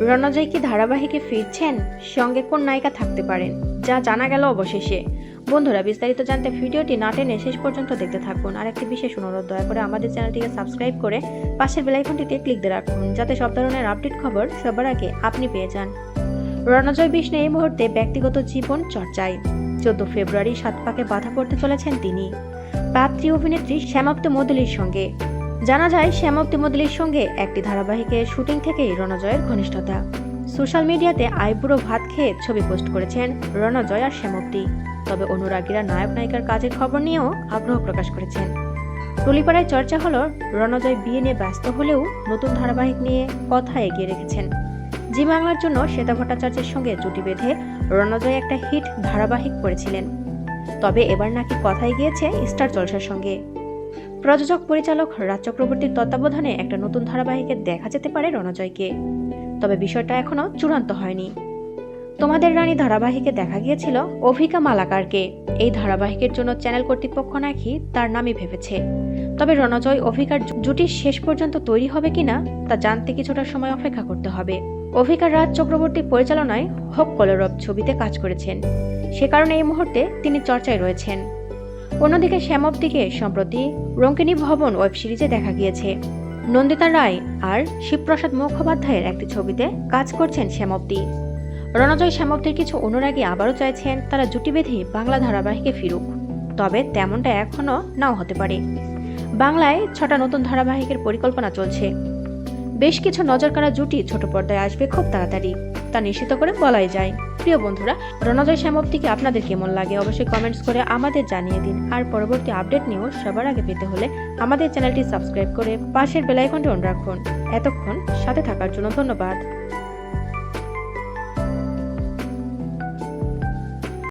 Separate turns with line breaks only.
রণজয় কি ধারাবাহিকে ফিরছেন? সঙ্গে কোন নায়িকা থাকতে পারেন, যা জানা গেল অবশেষে। বন্ধুরা, বিস্তারিত জানতে ভিডিওটি না টেনে শেষ পর্যন্ত দেখতে থাকুন। আর একটি বিশেষ অনুরোধ, দয়া করে আমাদের চ্যানেলটিকে সাবস্ক্রাইব করে পাশের বেল আইকনটিতে ক্লিক দিয়ে রাখুন, যাতে সব ধরনের আপডেট খবর সবার আগে আপনি পেয়ে যান। রণজয় বিষ্ণু এই মুহূর্তে ব্যক্তিগত জীবন চর্চায়। 14 ফেব্রুয়ারি 7 পাকে বাধা পড়তে চলেছেন তিনি পাত্রী অভিনেত্রী শ্যামাপ্তি মদলির সঙ্গে। জানা যায়, শ্যামাপ্তি মদলির সঙ্গে একটি ধারাবাহিকের শুটিং থেকেই রণজয়ের ঘনিষ্ঠতা। সোশ্যাল মিডিয়াতে আইবুড়ো ভাত খেয়ে ছবি পোস্ট করেছেন রণজয় আর শ্যামাপ্তি। তবে অনুরাগীরা নায়ক নায়িকার কাজের খবর নিয়েও আগ্রহ প্রকাশ করেছেন। টলিপাড়ায় চর্চা হলো, রণজয় বিয়ে নিয়ে ব্যস্ত হলেও নতুন ধারাবাহিক নিয়ে কথা এগিয়ে রেখেছেন। জি বাংলার জন্য শ্বেতা ভট্টাচার্যের সঙ্গে জুটি বেঁধে রণজয় একটা হিট ধারাবাহিক করেছিলেন। তবে এবার নাকি কথাই গিয়েছে স্টার জলসার সঙ্গে। প্রযোজক পরিচালক রাজ চক্রবর্তীর তত্ত্বাবধানে একটা নতুন ধারাবাহিকে দেখা যেতে পারে রণজয়কে। তবে বিষয়টা এখনো চূড়ান্ত হয়নি। তোমাদের রানী ধারাবাহিকে দেখা গিয়েছিল অভিকা মালাকারকে। এই ধারাবাহিকের জন্য চ্যানেল কর্তৃপক্ষ নাকি তার নামই ভেবেছে। তবে রণজয় অভিকার জুটি শেষ পর্যন্ত তৈরি হবে কিনা তা জানতে কিছুটা সময় অপেক্ষা করতে হবে। অভিকা রাজ চক্রবর্তীর পরিচালনায় হোক কলরব ছবিতে কাজ করেছেন, সে কারণে এই মুহূর্তে তিনি চর্চায় রয়েছেন। অন্যদিকে শ্যামাপ্তিকে সম্প্রতি রঙ্কিনী ভবন ওয়েব সিরিজে দেখা গিয়েছে। নন্দিতা রায় আর শিবপ্রসাদ মুখোপাধ্যায়ের একটি ছবিতে কাজ করছেন শ্যামাপ্তি। রণজয় শ্যামাপ্তির কিছু অনুরাগী আবারও চাইছেন তারা জুটি বেঁধে বাংলা ধারাবাহিকে ফিরুক। তবে তেমনটা এখনো নাও হতে পারে। বাংলায় 6টা নতুন ধারাবাহিকের পরিকল্পনা চলছে। বেশ কিছু নজরকাড়া জুটি ছোট পর্দায় আসবে খুব তাড়াতাড়ি, তা নিশ্চিত করে বলাই যায়। প্রিয় বন্ধুরা, রণজয় শ্যামাপ্তিকে আপনাদের কেমন লাগে অবশ্যই কমেন্টস করে আমাদের জানিয়ে দিন। আর পরবর্তী আপডেট নিউজ সবার আগে পেতে হলে আমাদের চ্যানেলটি সাবস্ক্রাইব করে পাশের বেল আইকনটি অন রাখুন। এতক্ষণ সাথে থাকার জন্য ধন্যবাদ।